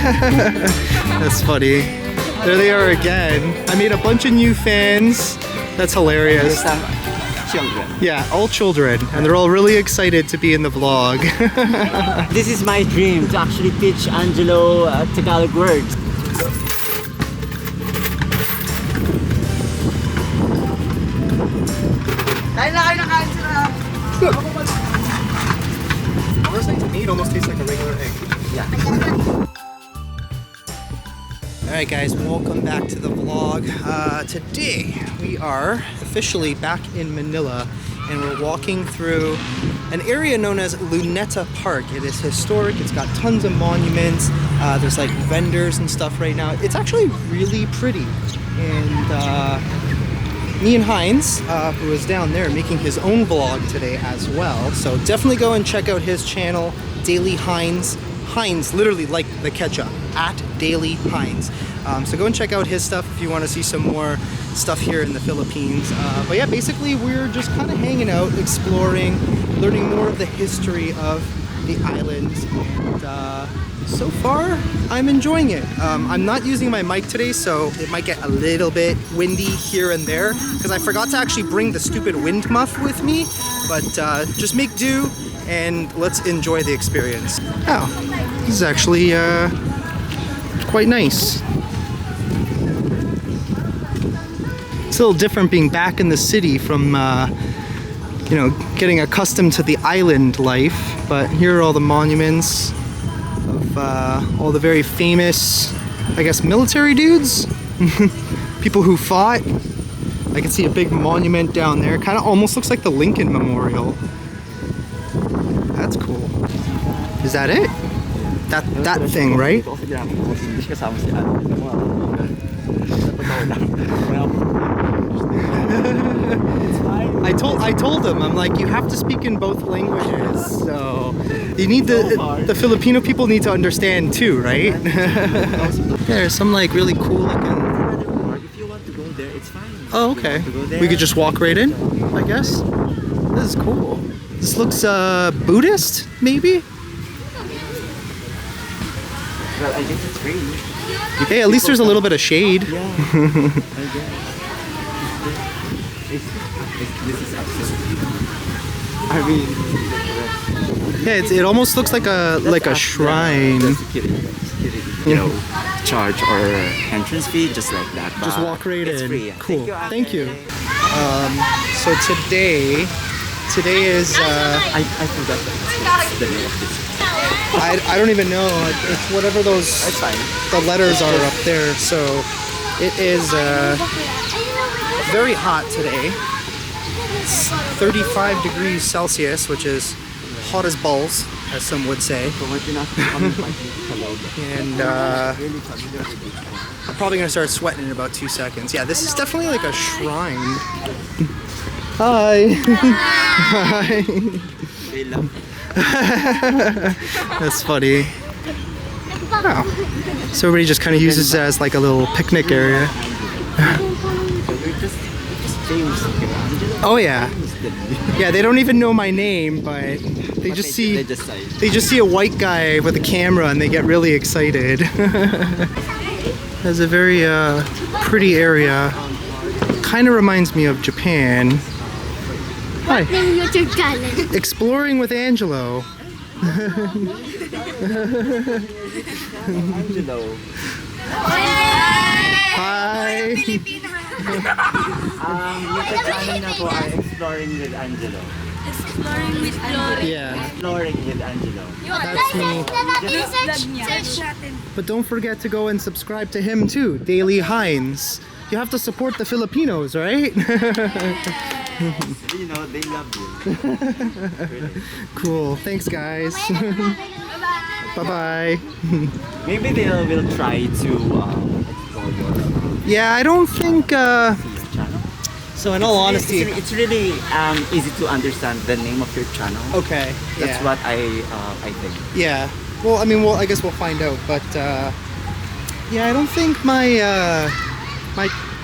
That's funny. There they are again. I made a bunch of new fans. That's hilarious. Children. Yeah, all children, and they're all really excited to be in the vlog. This is my dream, to actually teach Angelo Tagalog words. First thing to me, it almost tastes like a regular egg. Yeah. Alright guys, welcome back to the vlog. Today we are officially back in Manila and we're walking through an area known as Luneta Park. It is historic, it's got tons of monuments, there's like vendors and stuff right now. It's actually really pretty. And me and Heinz, who is down there making his own vlog today as well. So definitely go and check out his channel, Daily Heinz. Heinz, literally like the ketchup, at Daily Heinz. So go and check out his stuff if you want to see some more stuff here in the Philippines. But yeah, basically we're just kind of hanging out, exploring, learning more of the history of the islands, and so far I'm enjoying it. I'm not using my mic today, so it might get a little bit windy here and there because I forgot to actually bring the stupid wind muff with me, but just make do and let's enjoy the experience. Oh, this is actually quite nice. It's a little different being back in the city from you know, getting accustomed to the island life, but here are all the monuments of all the very famous, I guess, military dudes, people who fought. I can see a big monument down there, kind of almost looks like the Lincoln Memorial. That's cool. Is that it? That thing, right? I told them, I'm like, you have to speak in both languages, so you need the Filipino people need to understand too, right? There's some like really cool looking. If you want to go there, it's fine. Oh, okay. We could just walk right in, I guess. This is cool. This looks Buddhist, maybe? Well, I guess it's free. Hey, at least there's a little bit of shade. Yeah, I guess. This is absolutely. I mean, yeah, it almost looks like a shrine. You know, charge or entrance fee, just like that. Just walk right in. Free. Cool. Thank you. So today is I forgot that the name of this. I don't even know. It's whatever those That's fine. the letters are up there. So it is very hot today. It's 35 degrees Celsius, which is hot as balls, as some would say. And I'm probably gonna start sweating in about 2 seconds. Yeah, this is definitely like a shrine. Hi. Hi. That's funny. Oh. So everybody just kind of uses it as like a little picnic area. Oh yeah. Yeah, they don't even know my name, but they just see a white guy with a camera and they get really excited. It's a very pretty area. Kind of reminds me of Japan. Hi. YouTube channel. Exploring with Angelo. Angelo. Hi. YouTube channel na po ay Exploring with Angelo. Exploring with Angelo. Yeah, Exploring with Angelo. that's me. But don't forget to go and subscribe to him too, Daily Heinz. You have to support the Filipinos, right? You know, they love you. Really. Cool. Thanks, guys. Bye-bye. Maybe they will try to explore your Yeah, I don't think... channel. So in all honesty... It's really easy to understand the name of your channel. Okay. That's Yeah. what I think. Yeah. Well, I mean, I guess we'll find out. But yeah, I don't think my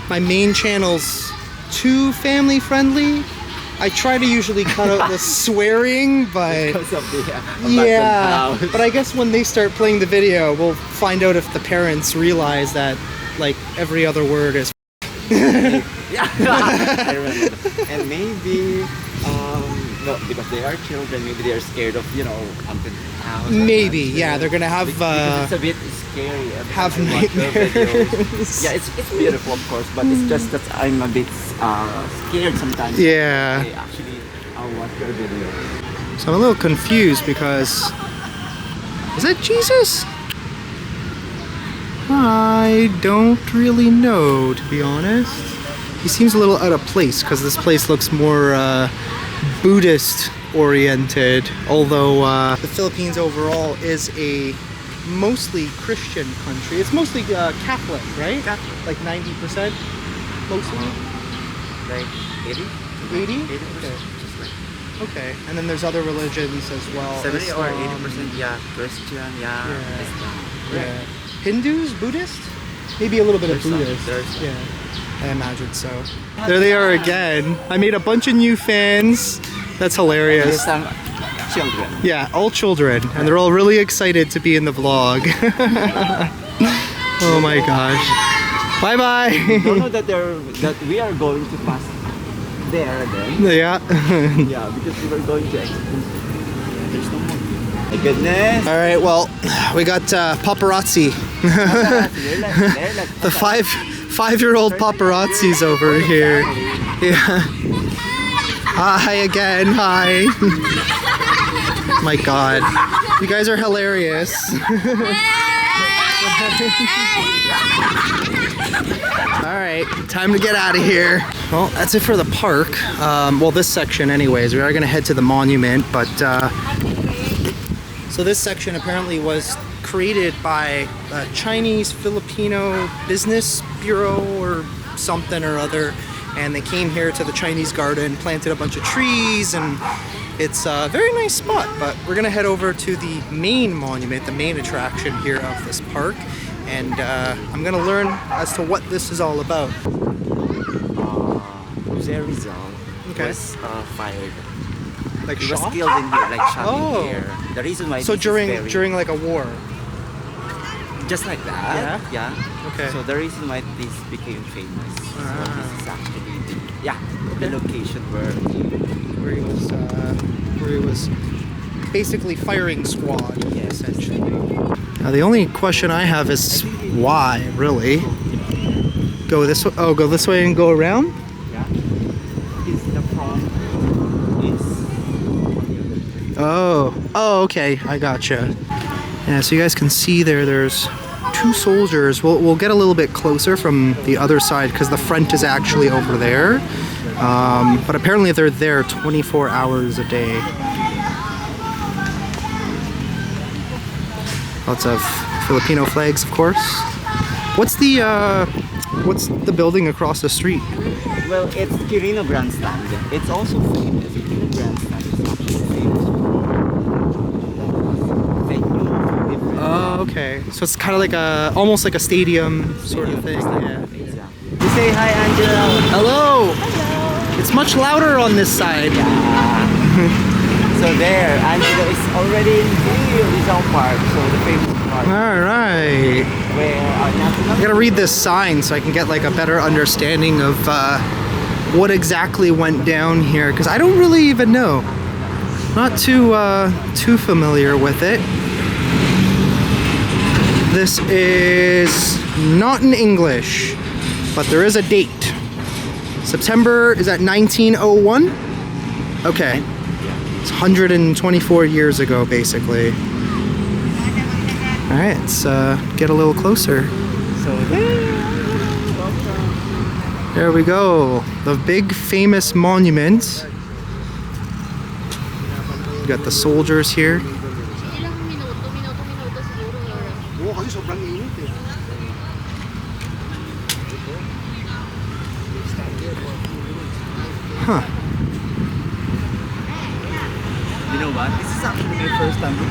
my main channel's too family friendly. I try to usually cut out the swearing, but Because of the yeah. abandoned house. But I guess when they start playing the video, we'll find out if the parents realize that like every other word is. Yeah, I remember. And maybe, no, because they are children, maybe they are scared of, haunted house. Maybe, yeah, they're gonna have Because it's a bit scary. have I watch their videos. nightmares. Yeah, it's beautiful, of course, but it's just that I'm a bit scared sometimes. Yeah. I actually watch their videos. So I'm a little confused because is that Jesus? I don't really know, to be honest. He seems a little out of place because this place looks more Buddhist oriented, although the Philippines overall is a mostly Christian country. It's mostly Catholic, right? Catholic. Like 90%? Mostly? Like 80? 80? 80%. Okay. Just like Okay. And then there's other religions as well. 70 or Islam, 80%, yeah. Christian, yeah. Yeah. Islam. Yeah. Hindus? Buddhist? Maybe a little bit of There's some, Buddhist. there's some. Yeah. I imagine so. There they are again. I made a bunch of new fans. That's There's hilarious. some children. Yeah, all children, and they're all really excited to be in the vlog. Oh my gosh. Bye Don't know bye. that we are going to pass there again. Yeah. Yeah, because we were going to experience. There's no more. My goodness. All right. Well, we got paparazzi. They're like The five-year-old paparazzis over here. Yeah. Hi again. Hi. My God, you guys are hilarious. All right, time to get out of here. Well, that's it for the park. Well, this section anyways. We are gonna head to the monument, but so this section apparently was created by a Chinese Filipino business bureau or something or other, and they came here to the Chinese garden, planted a bunch of trees, and it's a very nice spot. But we're gonna head over to the main monument, the main attraction here of this park, and I'm gonna learn as to what this is all about. Rizal Okay. was fired. Like He was shot? killed in here, like shot Oh. in here. The reason why So this is very, during like a war. just like that. Yeah. Okay. So the reason why this became famous. So this is actually the location where where he was basically firing squad, Yes. essentially. Now the only question I have is why, really? Go this way. Oh, go this way and go around. yeah. Is the front is Oh, okay, I gotcha. Yeah, so you guys can see there's two soldiers. We'll get a little bit closer from the other side because the front is actually over there. But apparently they're there 24 hours a day. Lots of Filipino flags, of course. What's the building across the street? well, it's Quirino Grandstand. It's also famous. Quirino Grandstand is actually famous for venue for different. Oh, okay. So it's kind of like almost like a stadium sort of thing. Yeah. Exactly. You say hi, Angela. Hello. It's much louder on this side. So there, Angela is already in the Rizal Park, so the famous park All right. where our national. I gotta read this sign so I can get like a better understanding of what exactly went down here, because I don't really even know. Not too familiar with it. This is not in English, but there is a date. September, is that 1901? Okay. It's 124 years ago, basically. All right, let's get a little closer. So There we go. The big famous monument. We got the soldiers here. Ilang minuto siguro. Oo, kasi sobrang init eh. Huh. you know what? This is actually my first time to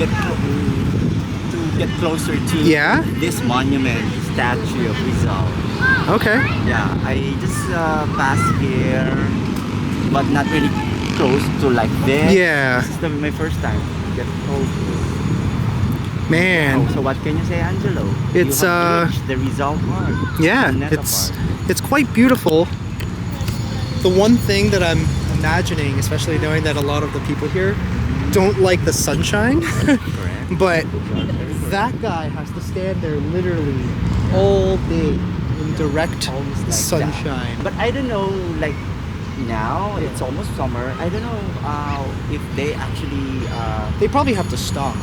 get closer to Yeah? this monument, statue of Rizal. Okay. Yeah, I just passed here, but not really close to like this. Yeah. This is my first time to get close to. Man. Oh, so what can you say, Angelo? It's, you have reached the Rizal Park. Yeah, Luneta it's Park. quite beautiful. The one thing that I'm imagining, especially knowing that a lot of the people here don't like the sunshine, Correct. but that guy has to stand there literally all day in direct Almost like sunshine. that. But I don't know, like now it's almost summer. I don't know if they actually They probably have to stop.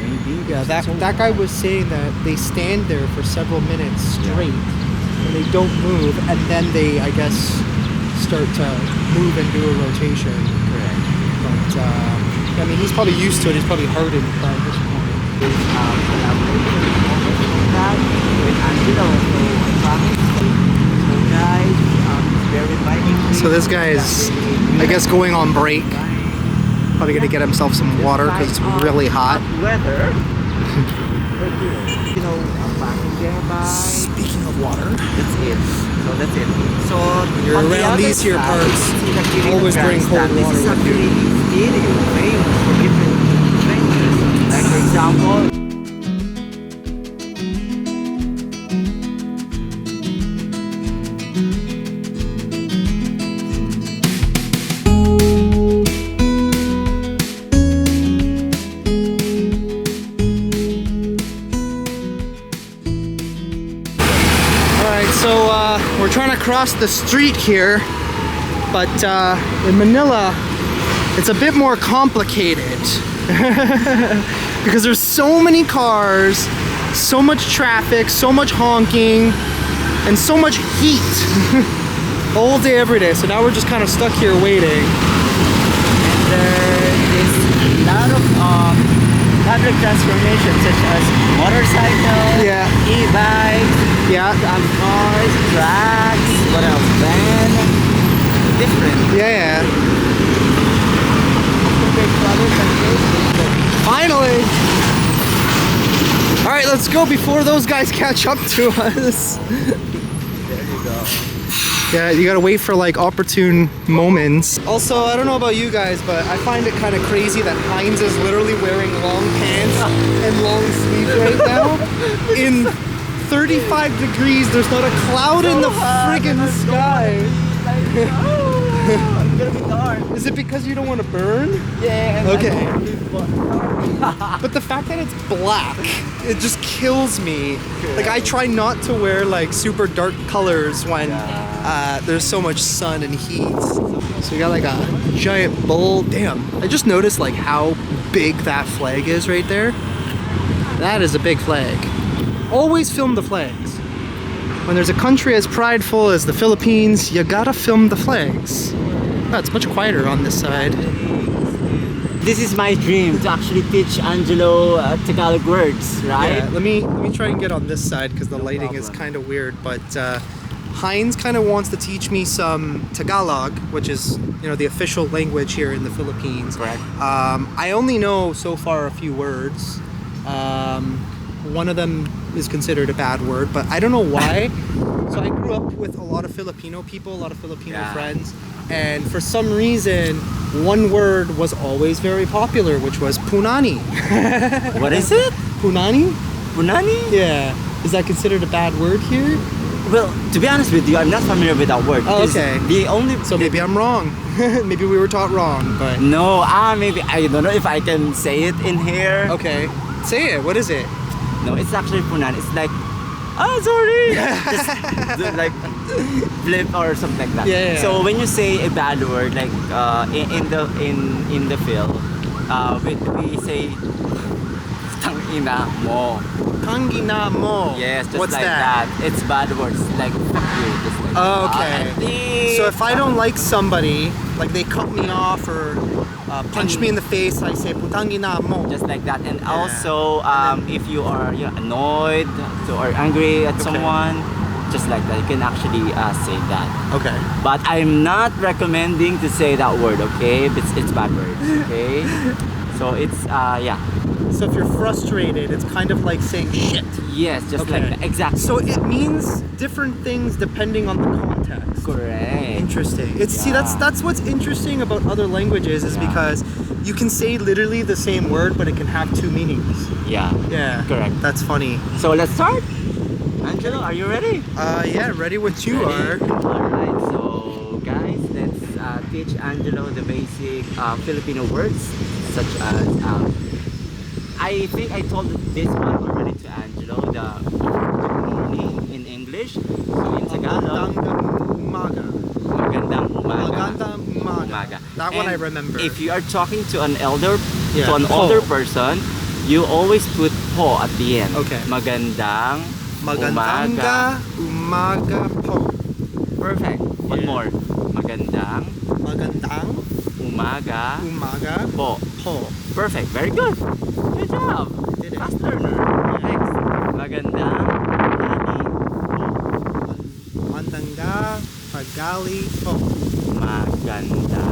maybe. Yeah, because it's so that guy hot. was saying that they stand there for several minutes straight and they don't move, and then they, I guess, start to move and do a rotation. Correct. But I mean, he's probably used to it. He's probably hardened by this point. Collaboration almost that with Angelo. So I promise. So guys, it's very inviting. So this guy is, I guess, going on break. Probably gonna get himself some water because it's really hot. Weather. You know, passing by. Speaking of water, That's it. So that's it. So you're on the around other these here side, parts, it's actually always the bring cold grandstand. water This is with you. actually stadium famous for different things. Like for example. so we're trying to cross the street here, but in Manila, it's a bit more complicated because there's so many cars, so much traffic, so much honking, and so much heat all day, every day. So now we're just kind of stuck here waiting. And there is a lot of public transportation such as motorcycles, Yeah. e-bikes, Yeah, cars, tracks, what else? Van, different. yeah. Finally! Alright, let's go before those guys catch up to us. There you go. Yeah, you gotta wait for like opportune moments. Also, I don't know about you guys, but I find it kind of crazy that Heinz is literally wearing long pants and long sleeves right now. In 35 degrees, there's not a cloud in the friggin' sky. I'm gonna be dark. Is it because you don't want to burn? Yeah. Okay. But the fact that it's black, it just kills me. Like, I try not to wear like super dark colors when there's so much sun and heat. So we got like a giant bull. Damn, I just noticed like how big that flag is right there. That is a big flag. Always film the flags. When there's a country as prideful as the Philippines, you gotta film the flags. Oh, it's much quieter on this side. This is my dream to actually teach Angelo Tagalog words, right? Yeah, let me try and get on this side because the lighting is kind of weird. But Heinz kind of wants to teach me some Tagalog, which is, you know, the official language here in the Philippines. Correct. I only know so far a few words. One of them is considered a bad word, but I don't know why. So I grew up with a lot of Filipino people, a lot of Filipino friends, and for some reason, one word was always very popular, which was punani. What is it? Punani? Punani? Yeah. Is that considered a bad word here? Well, to be honest with you, I'm not familiar with that word. Oh, It's okay. The only So maybe I'm wrong. Maybe we were taught wrong, but... No, maybe I don't know if I can say it in here. Okay. Say it. What is it? No, it's actually punan. It's like, sorry. Just do like flip or something like that. Yeah. So when you say a bad word, like in the film, we say tangina mo. Tangina mo. Yes, just What's like that? It's bad words like fuck you. Just like Oh, that. okay. So if I don't like somebody, like they cut me off or punch me in the face, I say putangina mo. Just like that, and also if you are annoyed or angry at someone, just like that, you can actually say that. Okay. But I'm not recommending to say that word, okay? It's bad words, okay? So it's yeah. So if you're frustrated, it's kind of like saying shit. Yes, just like that. Exactly. So it means different things depending on the context. Correct. Interesting. It's see that's what's interesting about other languages is because you can say literally the same word, but it can have two meanings. Yeah. Yeah. Correct. That's funny. So let's start. Angelo, are you ready? Yeah, ready when you are. Alright, so guys, let's teach Angelo the basic Filipino words such as I think I told this one already to Angelo, the good morning in English. So in Tagalog, magandang umaga. Umaga. That one I remember. If you are talking to an older Po. older person, you always put po at the end. Okay. Magandang Magandanga umaga po. Perfect. One more. Magandang Magandang umaga umaga po. po. Perfect. Very good. Good job. Did it. Fast learner. Next. Magandang hali po. Mandanga pagali po. Magandang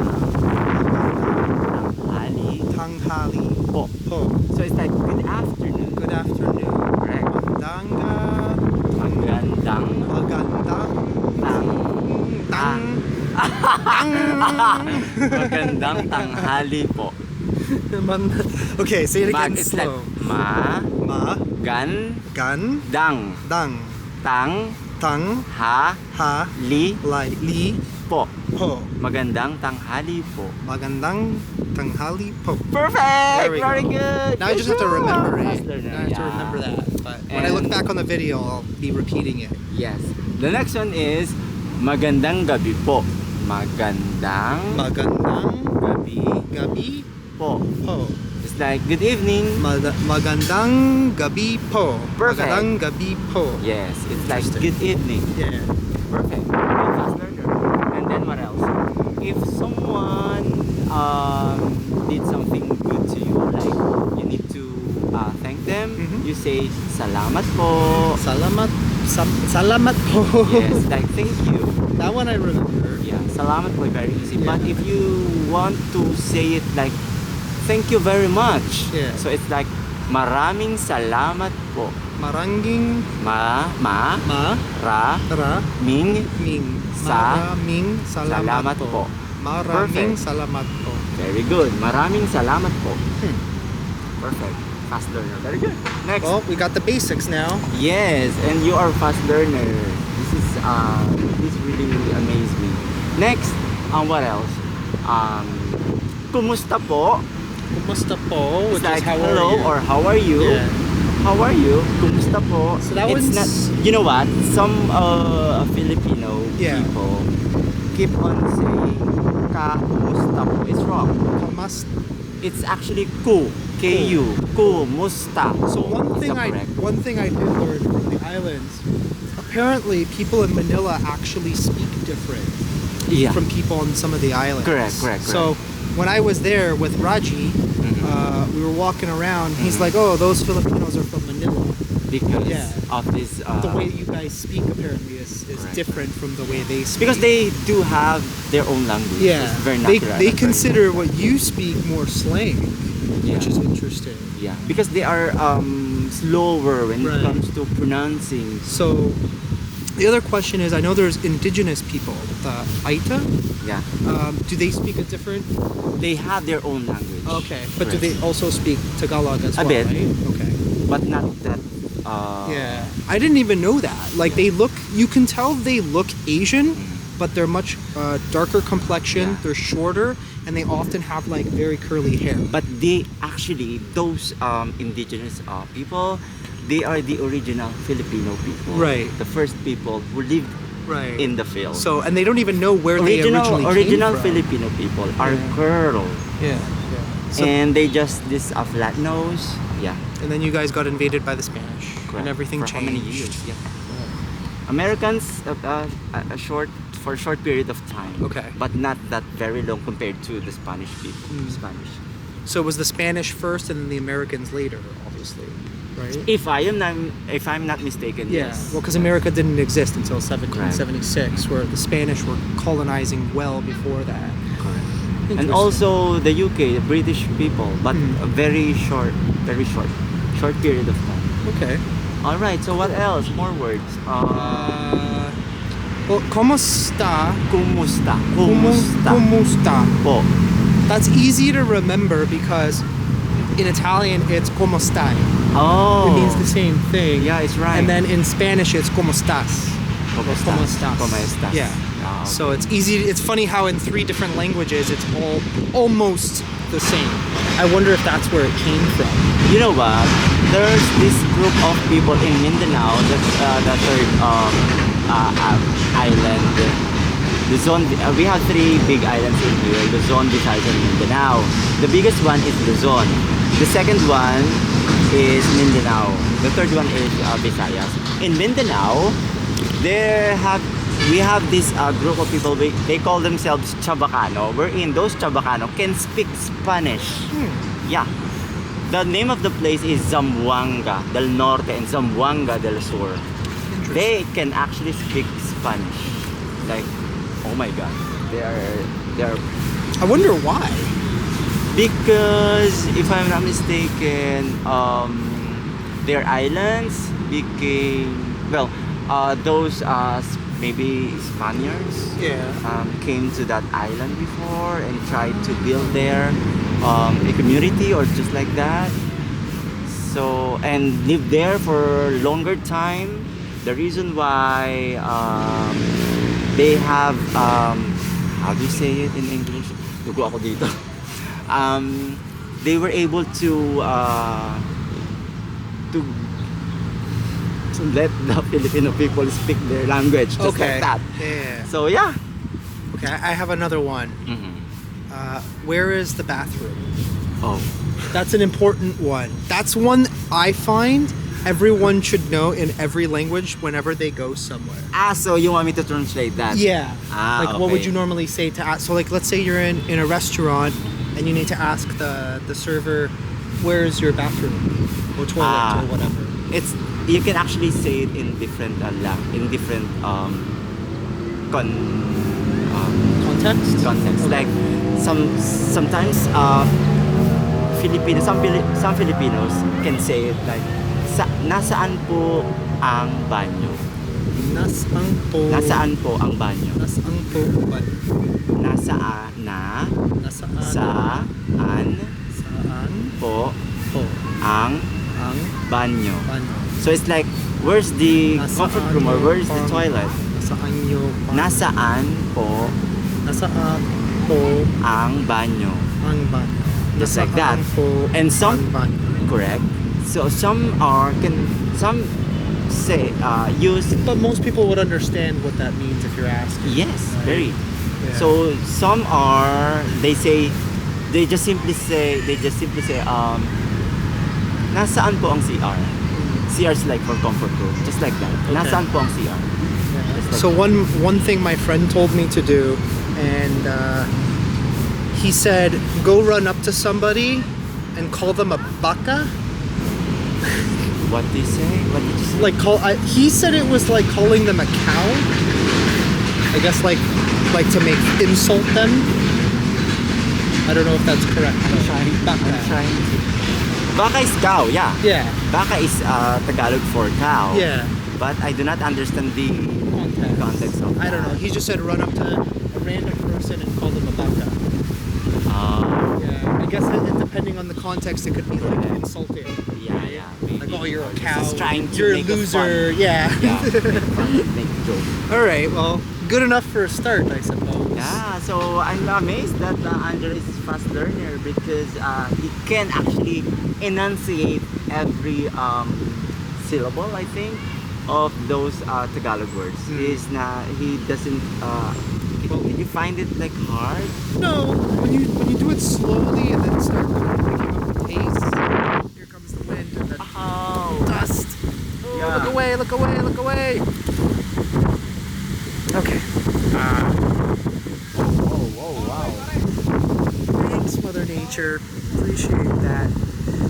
hali Tanghali po. po. So it's like good afternoon. Good afternoon. Correct. Mandanga Magandang magandang tang magandang tanghali po. Okay, say it again It's like slow. ma gan Gan dang tang tang ha li li po. po. Magandang tanghali po. Magandang tanghali po. Perfect. There we Very go. good. Now I just have to remember it. Fast learner, Now I have to yeah. remember that. But when I look And- back on the video, I'll be repeating it. Yes. The next one is magandang gabi po. Magandang gabi gabi po. po. It's like good evening. Magandang gabi po. Perfect. Magandang gabi po. Yes, it's like Interesting. good evening. Yeah. Perfect. Good fast learner. And then what else? If someone did something good to you, like you need to thank them, Mhm. you say salamat po. Salamat po. Yes, like thank you. That one I remember. Yeah, salamat po, very easy. Yeah. But if you want to say it like thank you very much, Yeah. so it's like maraming salamat po. Maranging Ma ra ra ming ming maraming salamat salamat po. po. Maraming Perfect. salamat po. Very good. Maraming salamat po. Hmm. Perfect. Fast learner. Very good. Next. Well, we got the basics now. Yes, and you are fast learner. This really amazed me. Next, what else? Kumusta po? Kumusta po? It's Which like is how hello are you? or how are you? Yeah. How are you? Kumusta po? So that it's one's- not. You know what? Some Filipino Yeah. people keep on saying ka kumusta po. It's wrong. Kamas- It's actually ku. Ku. Kumusta. So It's correct. one thing I did learn from the islands, apparently people in Manila actually speak different Yeah. from people on some of the islands. Correct. So when I was there with Raji, Mhm. we were walking around. He's like, "Oh, those Filipinos are from Manila." Because Yeah. of this. The way you guys speak apparently is Correct. different from the way they speak. Because they do have their own language. yeah, It's vernacular. they and very- consider what you speak more slang, Yeah. which is interesting. Yeah, because they are slower when Right. it comes to pronouncing. So the other question is, I know there's indigenous people, the Aita. Yeah, Do they speak a different? they have their own language. Okay, but do Correct. they also speak Tagalog as A well? bit. Right? Okay. But not that. Yeah, I didn't even know that. Like they look, you can tell they look Asian, but they're much darker complexion. Yeah. They're shorter, and they often have like very curly hair. But they actually, those indigenous people, they are the original Filipino people. Right. The first people who lived Right. in the field. So, and they don't even know where they originally original came from. Filipino people are Yeah. curled. Yeah. So, And they just this flat nose. Yeah. and then you guys got invaded by the Spanish, Correct. and everything For changed. how many years? Yeah. Americans for a short period of time. Okay. But not that very long compared to the Spanish people. Mm. Spanish. So it was the Spanish first, and then the Americans later, obviously, right? If I'm not mistaken, Yeah, yes. well, because America didn't exist until 1776, where the Spanish were colonizing well before that. Correct. And also the UK, the British people, but Hmm. a very short period of time. Okay. All right. So what else? More words. Well, kumusta? Kumusta? Kumusta? Kumusta. Po. That's easy to remember because in Italian it's como stai. Oh. It means the same thing. Yeah, it's right. And then in Spanish it's como estás. ¿Cómo Como estás? estás. ¿Cómo estás? Yeah. Ah, okay. So it's easy. It's funny how in 3 different languages it's all almost the same. I wonder if that's where it came from. You know what? There's this group of people in Mindanao, that's the third island. Luzon. We have 3 big islands in here: Luzon, Visayas, and Mindanao. The biggest one is Luzon. The second one is Mindanao. The third one is Visayas. In Mindanao, we have this group of people. They call themselves Chabacano. Wherein those Chabacano can speak Spanish. Yeah. The name of the place is Zamboanga del Norte and Zamboanga del Sur. They can actually speak Spanish. Like, oh my God, they're I wonder why. because if I'm not mistaken, their islands became those maybe Spaniards Yeah. came to that island before and tried to build there a community or just like that. So and live there for longer time. The reason why they have how do you say it in English? Dugo ako dito. They were able to let the Filipino people speak their language just Okay. like that. Yeah. So yeah. Okay, I have another one. Where is the bathroom? Oh. That's an important one. That's one I find everyone should know in every language whenever they go somewhere. So you want me to translate that? Yeah. Like, what would okay. you normally say to ask? So, like, let's say you're in a restaurant and you need to ask the server, where's your bathroom or toilet or whatever. It's you can actually say it in different Context? context. Okay. Like sometimes some Filipinos can say it like nasaan po ang banyo? Nasaan po. Nasaan po ang banyo? Nasaan po ba? Nasaan na Nasaan. saan Saan po po ang ang banyo? banyo? So it's like, where's the comfort room or where's the toilet? Nasaan nyo pa? Nasaan po Nasaan po ang banyo? ang banyo? Just like that. Nasaan po And some, ang banyo? correct. So some say use But most people would understand what that means if you're asking. yes, very. Yeah. So some they just simply say nasaan po ang CR? CR is like for comfort room, just like that. Okay. Nasaan po ang CR? So one thing my friend told me to do, and he said, go run up to somebody and call them a baka. What do you say? What did you say? Like he said it was like calling them a cow. I guess like to make insult them. I don't know if that's correct. I'm trying to. Baka is cow, yeah. Yeah. Baka is Tagalog for cow. Yeah. But I do not understand the context of I don't know. He just said run up to a random person and call them a baka. Yeah. I guess depending on the context, it could be like insulting. Yeah. Maybe. Like, oh, you're a cow. Just trying to You're a make loser. Yeah. Make fun, make a joke. All right. Well, good enough for a start, I suppose. Yeah, so I'm amazed that Angelo is a fast learner because he can actually enunciate every syllable, I think, of those Tagalog words. He doesn't. Did you find it like hard? No, when you do it slowly and then start picking up the pace, here comes the wind and then dust. Oh, Yeah. look away! Look away! Look away! Okay. Oh, wow. Thanks, Mother Nature. Appreciate that.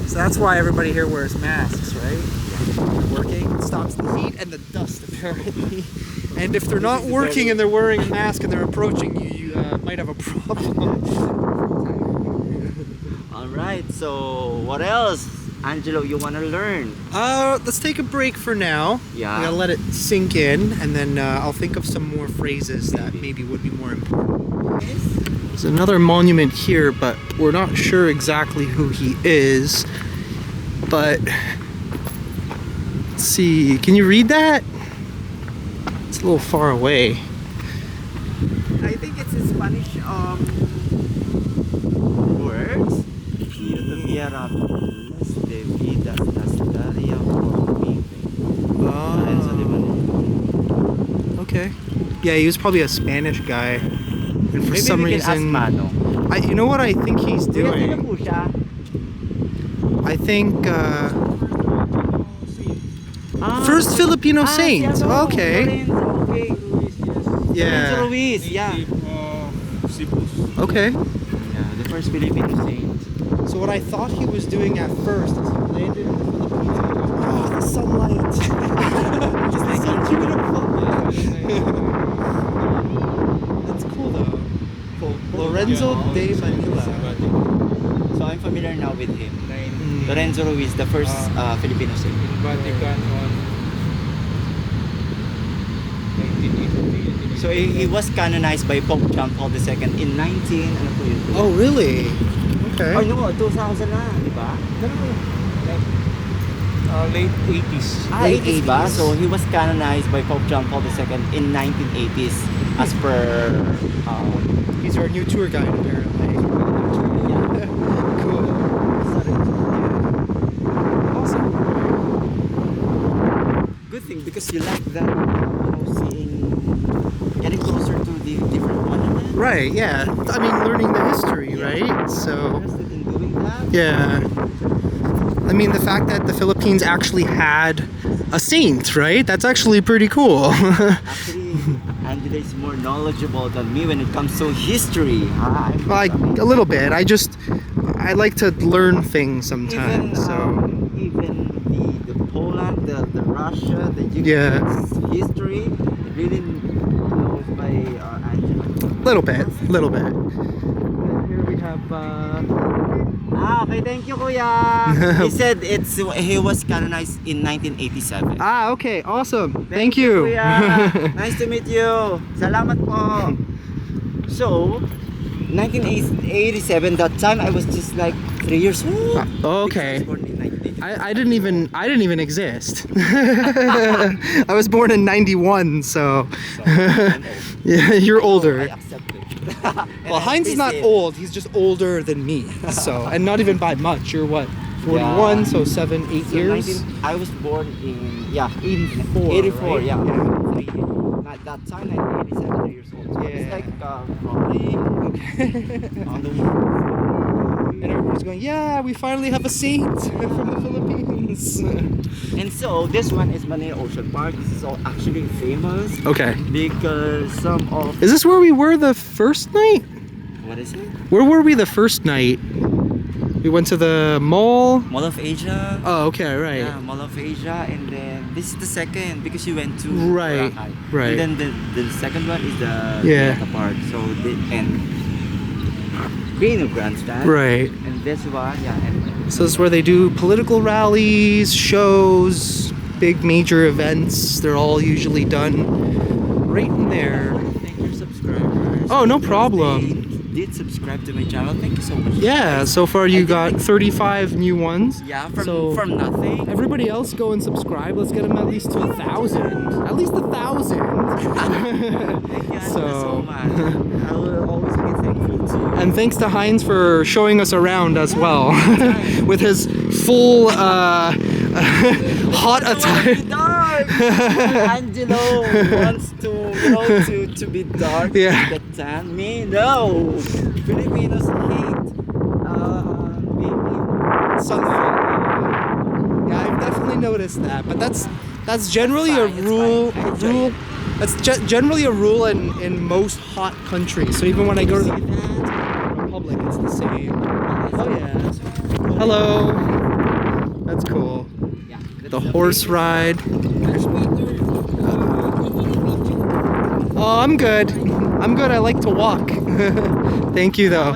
So that's why everybody here wears masks, right? Working, it stops the heat and the dust apparently. And if they're not working and they're wearing a mask and they're approaching you, you might have a problem. Alright, so what else, Angelo, you want to learn? Let's take a break for now. Yeah. I'm gonna let it sink in, and then I'll think of some more phrases that maybe would be more important. There's another monument here, but we're not sure exactly who he is. But let's see, can you read that? It's a little far away. I think it's in Spanish words. Okay. Yeah, he was probably a Spanish guy. And for some reason, you know what I think he's doing? I think first Filipino saint. Okay. Yeah. Luis, yeah. Okay. Yeah, the first Filipino saint. So what I thought he was doing at first is he landed in the Philippines. Oh, the sunlight! Just like so beautiful. That's cool though. Cool. Lorenzo de Manila. So I'm familiar now with him. Lorenzo Ruiz, the first Filipino saint. Vatican on 1980. So he was canonized by Pope John Paul II in 19... Ano po yun? Oh, really? Okay. Oh, no, 2000 na, di ba? Late 80s. Late 80s ba? So he was canonized by Pope John Paul II in 1980s as per... He's our new tour guide apparently. Yeah. Cool. Awesome. Good thing because you like that, getting closer to the different monuments. Right, yeah. I mean, learning the history, right? So, Interested in doing that? yeah. I mean, the fact that the Philippines actually had a saint, right? That's actually pretty cool. Actually, Angela is more knowledgeable than me when it comes to history. Like, a little bit. I like to learn things Even, sometimes, so. even the Poland, the Russia, the Ukraine's history, really knows by Angela. Little bit. And here we have okay, thank you, Kuya. He said he was canonized in 1987. Okay, awesome. Thank you. Kuya. Nice to meet you. Salamat po. So, 1987, that time I was just like 3 years old. Okay. I was born in 1987. I didn't even exist. I was born in 91, so yeah, you're older. I accept it. Well, Heinz is not old, he's just older than me. So, and not even by much. You're what? 41, Yeah. so 7, 8 So years. I was born in 84. 84, right? yeah. At that time, 1987 years old. So it's Yeah. like probably on the And everybody's going, yeah, we finally have a saint from the Philippines. And so this one is Manila Ocean Park. This is all actually famous Okay. because some of Is this where we were the first night? what is it? Where were we the first night? We went to the mall. Mall of Asia. Oh, okay, right. Yeah, Mall of Asia, and then this is the second because you went to Right, Boracay. right. And then the second one is the Yeah. Luneta Park. So and Green Grandstand. Right. And this one, yeah. And So this is where they do political rallies, shows, big major events. They're all usually done right in there. thank your subscribers. Oh, no because problem. They did subscribe to my channel. Thank you so much. Yeah, so far you got 35 new ones. Yeah, So- from nothing. Everybody else go and subscribe. Let's get them at least to 1,000. At least 1,000. Thank you Angela, so So- much. I will always be thankful to you. And thanks to Heinz for showing us around as well. With his full hot attire. Angelo wants to, to be dark, Yeah. to get tan. Me, no. Filipinos hate being Sunlight. Yeah, I've definitely noticed that. But that's generally a It's fine, rule. it's fine. I enjoy it. That's generally a rule in most hot countries. So even when I go to the Republic, it's the same. Oh yeah. Hello. That's cool. Yeah, The horse ride. Oh, I'm good. I'm good. I like to walk. Thank you, though.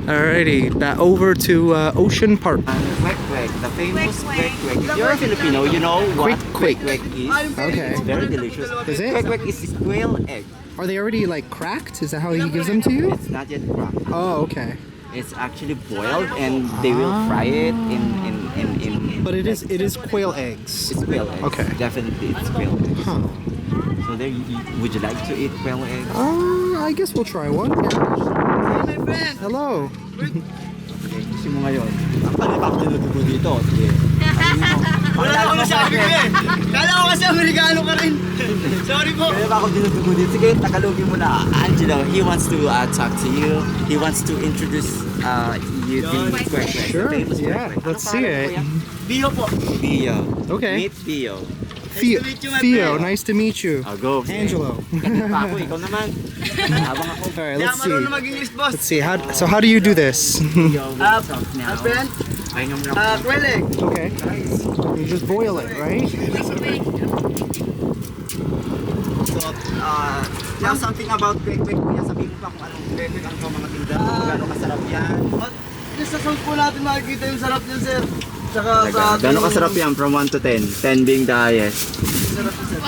Alrighty, back over to Ocean Park. Kwek Kwek, the famous Kwek Kwek Kwek. Kwek. If you're a Filipino, you know what Kwek Kwek Kwek is. Okay. It's very delicious. Is it? Kwek Kwek is quail egg. Are they already like cracked? Is that how he gives them to you? It's not yet cracked. Oh, okay. It's actually boiled and they will fry it in But it is quail eggs. it's quail eggs. Okay. Definitely it's quail eggs. Huh. So there would you like to eat quail eggs? I guess we'll try one. Hello. Okay, gusto mo ngayon. Ang palipak dinudugo dito. Sige. Wala ako nasabi ko eh. Kala ko kasi Amerikano ka rin. Sorry po. Palipak ako dinudugo dito. Sige, Tagalogin mo na. Angelo, he wants to talk to you. He wants to introduce you to Kwek Kwek. Sure, the famous Kwek yeah, Kwek. let's Ano see pangalan it. mo, kuya? Bio po. Theo. Okay. Meet Theo. Theo, meet you, my Theo, friend. nice to meet you. I'll go. Angelo. Pa ako, ikaw naman. Habang ako. All right, Kaya let's see. marunong mag-English, boss. Let's see. So how do you do this? Theo will talk now. My friend, Pahinga mo lang. Kwek Kwek. Okay. You just boil it, right? So, tell something about Kwek Kwek. Kuya, sabihin mo pa kung anong Kwek Kwek ang mga tinda. Kung gano'ng kasarap yan. Sa sound po natin makikita yung sarap niyan, sir. Tsaka sa ating... Gano'ng kasarap yan from 1 to 10? 10 being the highest. Sarap po, sir.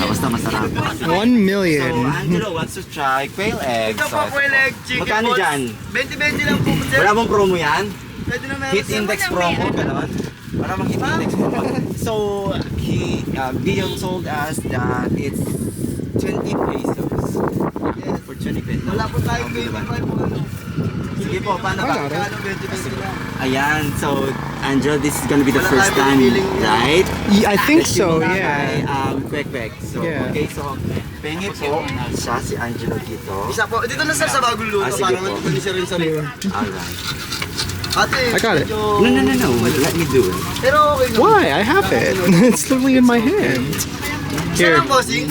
Basta masarap. 1 So, million. Angelo wants to try quail eggs. Ito po, Kwek Kwek, chicken Magkano balls. dyan? 20-20 lang po, sir. Wala mong promo yan? Pwede na meron, Hit sir. index promo, gano'n? Para mang hit index promo. So, Bill told us that it's 20 pesos. Yes. For 20 pesos. Wala po tayong 25 po, ano. Sige po, paano ba? Wala rin. Kano 20-20 lang. Ayan, so Angelo, this is gonna be the Wala first tayong time, pinipiling yan. right? I think That you so, will try, yeah. Kwek Kwek. So, Yeah. okay, so, pengi po siya, si Angelo dito. Isa po. Dito na, sir, sa bagong luto. Sige Para po. matutunin siya rin sa rin. Alright. Ate, I got it. medyo- No. Let me do it. Pero okay naman. Why? I have it. It's literally in my hand. Isa Here. lang, bossing.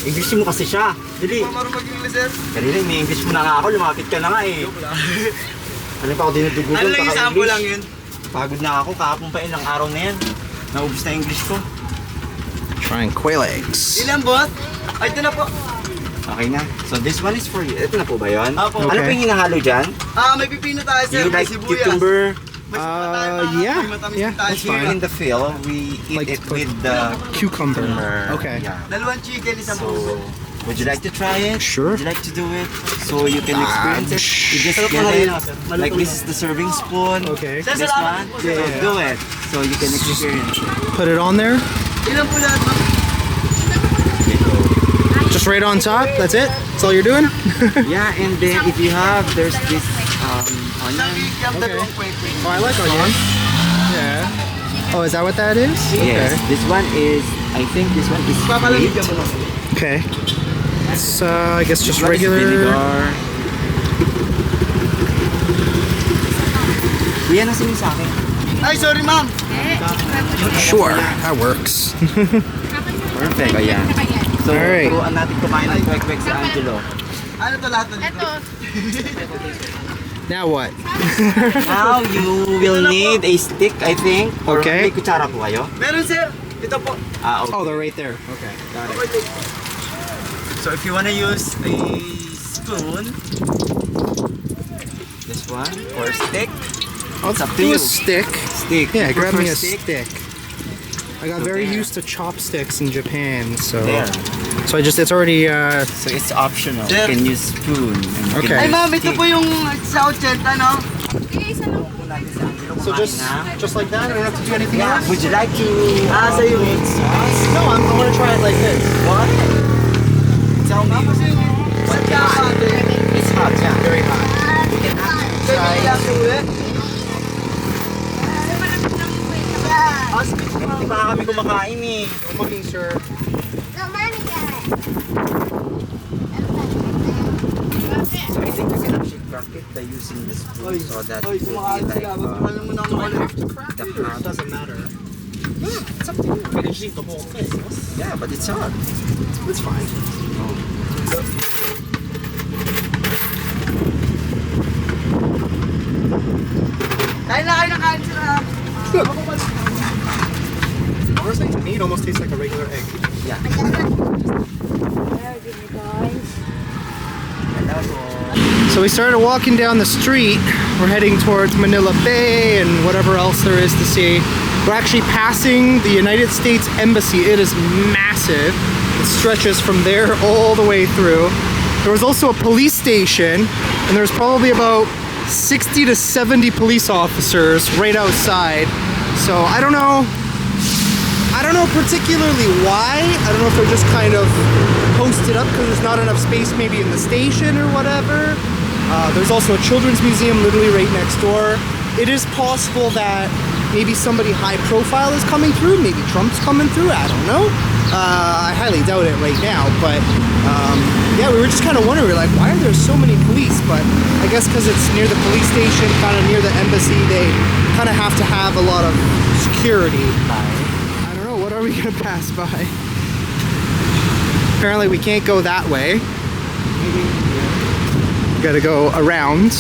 English mo kasi siya. Dali. Marunong mag-English, sir. Kanina, may English mo na nga ako. Lumapit ka na nga eh. Ano pa ako dinudugugan? Ano lang yung sample lang yun? Pagod na ako. Kahapon pa ilang araw na yan. Naubos na English ko. Trying quail eggs. Ilan, boss? Ay, ito na po. Okay na. So this one is for you. Ito na po ba yun? Apo. Ano Okay. po yung hinahalo dyan? May pipino tayo, sir. You May like sibuyas. cucumber? May sibuyas tayo, Yeah, may matamis yeah, din tayo. that's Here fine. in the field, we eat Like it put- with the Cucumber. Okay. Yeah. Dalawang chicken, isang So, puso. would you like to try it? Sure. Would you like to do it? So you can experience it. You just get it. Like this is the serving spoon. Okay. This Sir, salamat one. po, So sir. do it. So you can experience it. Put it on there. Ilan po lahat, ma'am? Just right on top. That's it. That's all you're doing. Yeah, and then if you have, there's this Isang onion. kikiam, dalawang Kwek Kwek. Oh, I like onion. Yeah. Oh, is that what that is? Yes, this one is. I think this one is Papalamig sweet. mo na. Okay. It's I guess just This one is regular. vinegar. Kuya, nasa yung sa akin? Ay, sorry, ma'am. Sure, that works. Perfect. Ayan. So, Alright. turuan natin kumain ng Kwek Kwek si Angelo. Ano to lahat na dito? Now what? Now, you will need a stick, I think. Or Okay. may kutsara po kayo? Meron, sir. Ito po. Okay. Oh, they're right there. Okay, got it. So, if you wanna use a spoon, this one, or stick, I'll It's up to do you. a stick. stick. Yeah, You grab prefer me a stick. I got So very there. used to chopsticks in Japan, so There. it's already So, it's optional. Sir. You can use spoon. And you Okay. can Ay, use ma'am, ito stick. po yung sa 80, no? so just like that. I don't have to do anything else. Would you like to sa'yo. with sauce? No, I'm gonna try it like this. What? Tell me. Sa ate. It's hot, yeah. Very hot. We can actually Kaya try. kaya ko eh. Hindi pa kami kumakain eh. Looking, sir. So I think you can actually crack it by using the spoon so that Oy, it will kumakain be like sila. Wala mo na ako ulit. the hot. Doesn't matter. It's up to you. I can just eat the whole thing. Yeah, but it's hot. It's fine. Kain na kayo ng kain sila. First thing to me, it almost tastes like a regular egg. Yeah. So we started walking down the street. We're heading towards Manila Bay and whatever else there is to see. We're actually passing the United States Embassy. It is massive. It stretches from there all the way through. There was also a police station, and there's probably about 60 to 70 police officers right outside. So I don't know particularly why. I don't know if they're just kind of posted up because there's not enough space maybe in the station or whatever. There's also a children's museum literally right next door. It is possible that maybe somebody high profile is coming through, maybe Trump's coming through, I don't know. I highly doubt it right now, but yeah, we were just kind of wondering, we're like, why are there so many police? But I guess because it's near the police station, kind of near the embassy, they kind of have to have a lot of security. I don't know, what are we gonna pass by? Apparently we can't go that way. Gotta go around.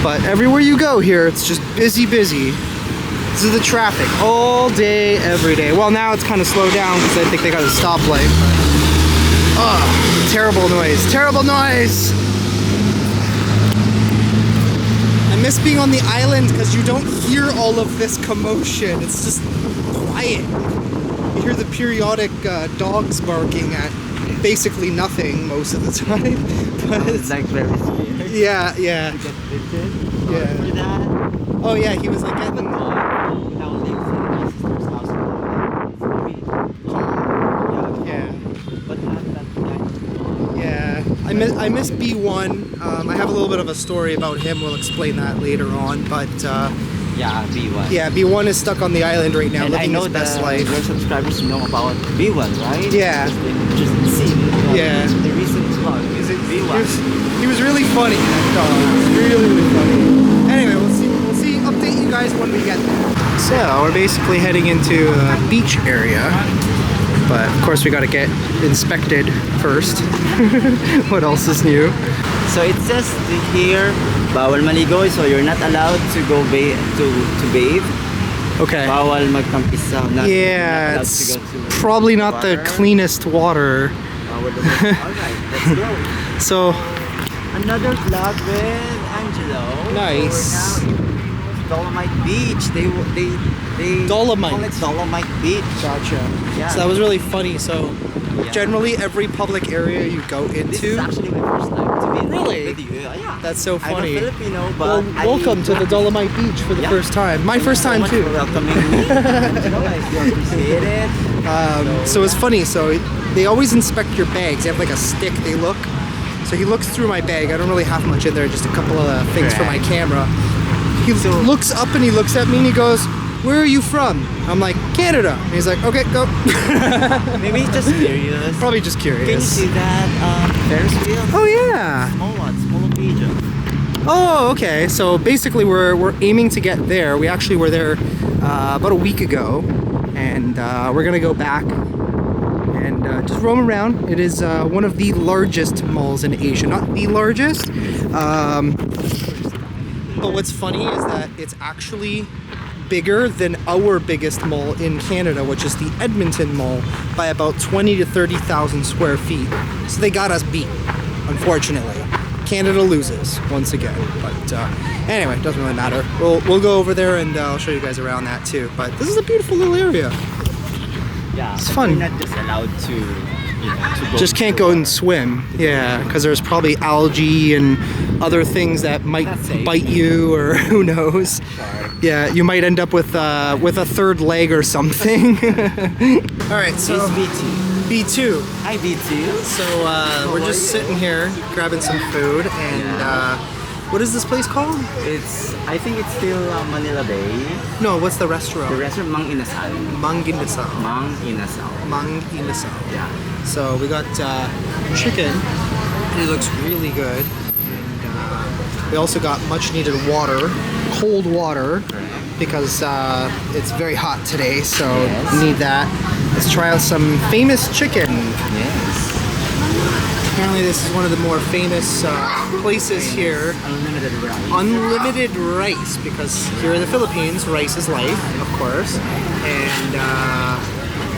But everywhere you go here, it's just busy. This is the traffic all day, every day. Well, now it's kind of slowed down because I think they got a stoplight. Oh, terrible noise. I miss being on the island because you don't hear all of this commotion. It's just quiet. You hear the periodic dogs barking at basically nothing most of the time. But It's like very scared. yeah. To get bitten. Yeah. For that. Oh yeah, he was like But getting. nowadays in my sister's house, it's very calm. Yeah. But not that Yeah, I miss B1. I have a little bit of a story about him. We'll explain that later on. But yeah, B1. yeah, B1 is stuck on the island right now, And I living know his best that life. your subscribers know about B1, right? Yeah. Just see it. Yeah. The recent vlog is it B1. He was really funny. That dog. He was really funny. Anyway, we'll see. Update you guys when we get there. So we're basically heading into a beach area. But of course we gotta get inspected first. What else is new? So it says here, bawal maligo, so you're not allowed to go to bathe. Okay. Bawal magtampisaw. Not Yeah, allowed it's to go to probably not the water. cleanest water. Bawal the- Alright, let's go. So Another vlog with Angelo. Nice. So we're now in Dolomite Beach. They Dolomite. call it Dolomite Beach. gotcha. Yeah. So that was really funny. So Yeah. generally every public area you go This is into. actually my first time to be in Really? with you. Yeah. That's so funny. I'm a Filipino, but Well, welcome to the Dolomite Beach for the Yeah. first time. My first time Thank you too. so much for welcoming me. Angelo, I do appreciate it. So it's funny. So they always inspect your bags. They have like a stick. They look. So he looks through my bag. I don't really have much in there. Just a couple of things for my Correct. camera. He So- looks up and he looks at me and he goes, "Where are you from?" I'm like, "Canada." And he's like, "Okay, go." Maybe he's just curious. Probably just Can you curious. see that Ferris wheel? Oh yeah. Small one, small pigeon. Oh, okay. So basically, we're aiming to get there. We actually were there about a week ago, and we're gonna go back and just roam around. It is one of the largest malls in Asia. Not the largest, but what's funny is that it's actually bigger than our biggest mall in Canada, which is the Edmonton Mall, by about 20 to 30,000 square feet. So they got us beat, unfortunately. Canada loses once again, but anyway, it doesn't really matter. We'll go over there and I'll show you guys around that too. But this is a beautiful little area. Yeah, It's but fun. You're not just allowed to, to go. Just can't go and swim. Yeah, because there's probably algae and other things that might Not safe. bite you, or who knows. Sorry. Yeah, you might end up with a third leg or something. All right, This so B2. B2. Hi B2. So we're just sitting here grabbing some food, and what is this place called? I think it's still Manila Bay. No, what's the The restaurant? restaurant Mang Inasal. Mang Inasal. Mang Inasal. Mang Inasal. Yeah. So we got chicken, and it looks really good. And we also got much needed water, cold water, because it's very hot today, so Yes. we need that. Let's try out some famous chicken. Yes. Apparently this is one of the more famous places here. Unlimited rice. Unlimited rice, because here in the Philippines, rice is life, of course. And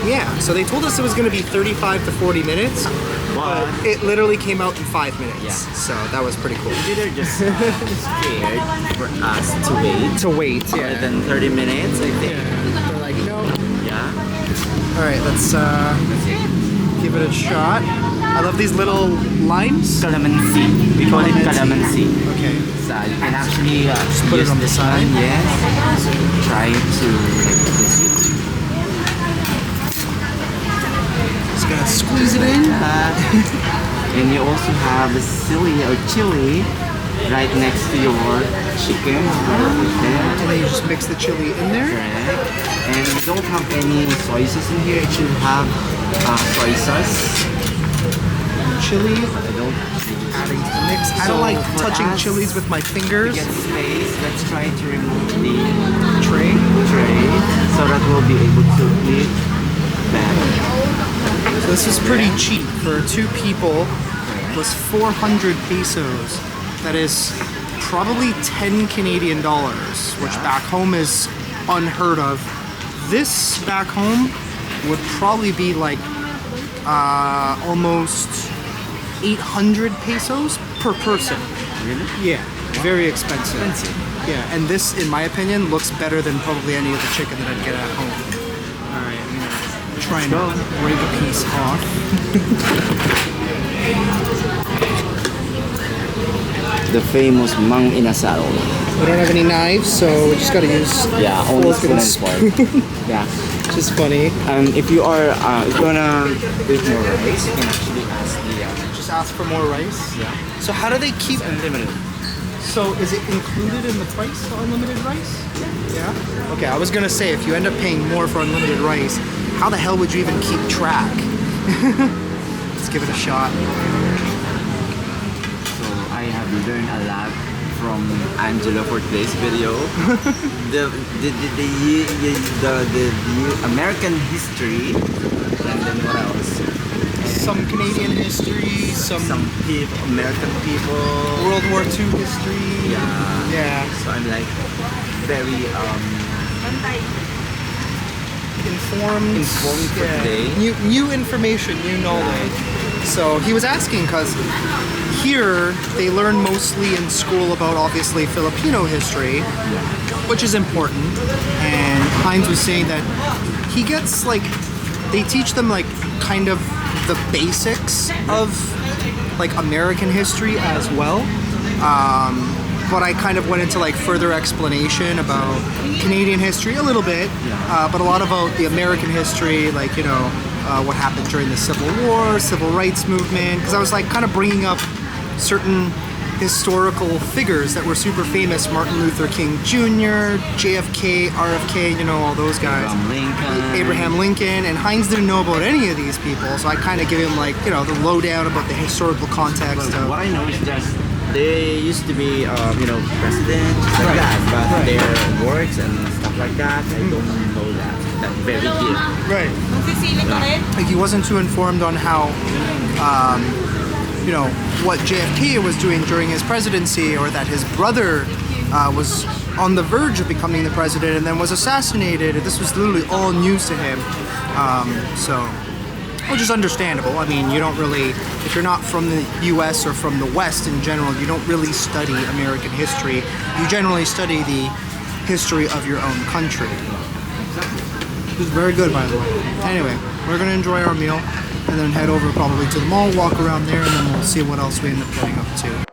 yeah, so they told us it was going to be 35 to 40 minutes, but it literally came out in 5 minutes. Yeah. So that was pretty cool. Maybe they're just scared for us to wait. To wait, More yeah. than 30 minutes, I think. They're like, no. Yeah. All right, let's give it a shot. I love these little limes. Calamansi. We call it calamansi. Okay. So you can actually put it use on the this side. one, yes. Try to like this. Just gonna squeeze it in. And you also have a chili right next to your chicken. And then you just mix the chili in there. Correct. And we don't have any soy sauce in here. It should have soy sauce. Chili. But I don't actually Adding to the mix. I don't So like for touching us, chilies with my fingers. get space. Let's try to remove the Tray. tray so that we'll be able to eat better. So this is pretty cheap for 2 people. It was 400 pesos. That is probably 10 Canadian dollars, which back home is unheard of. This back home would probably be like almost 800 pesos per person. Really? Yeah, very expensive. Yeah, and this, in my opinion, looks better than probably any of the chicken that I'd get at home. All right, I'm gonna try and break a piece off. The famous Mang Inasal. We don't have any knives, so we just gotta use Only fork and spoon and fork. Yeah. which is funny. If you are, if you wanna eat more rice, you can actually ask the. Just ask for more rice. Yeah. So how do they keep? It's unlimited. So is it included in the price, the unlimited rice? Yeah. Okay, I was gonna say if you end up paying more for unlimited rice, how the hell would you even keep track? Let's give it a shot. So I have learned a lot from Angelo for today's video. the American history, and then what else? Some Canadian history, some people, American people. World War II history. Yeah. Yeah. So I'm like very Informed for today. New information, new knowledge. So he was asking because here they learn mostly in school about obviously Filipino history, which is important. And Heinz was saying that he gets like, they teach them like kind of the basics of like American history as well. But I kind of went into like further explanation about Canadian history a little bit, but a lot about the American history, like, you know, what happened during the Civil War, Civil Rights Movement, because I was like kind of bringing up certain historical figures that were super famous, Martin Luther King Jr., JFK, RFK, you know, all those guys. Abraham Lincoln, and Heinz didn't know about any of these people, so I kind of give him like, you know, the lowdown about the historical context. What I know is just they used to be, you know, presidents like that, but their works and stuff like that, I don't know that very deep. Right. Like he wasn't too informed on how, you know, what JFK was doing during his presidency, or that his brother was on the verge of becoming the president and then was assassinated. This was literally all news to him. So, which is understandable. I mean, you don't really, if you're not from the US or from the West in general, you don't really study American history. You generally study the history of your own country. It was very good, by the way. Anyway, we're gonna enjoy our meal and then head over probably to the mall, walk around there, and then we'll see what else we end up getting up to.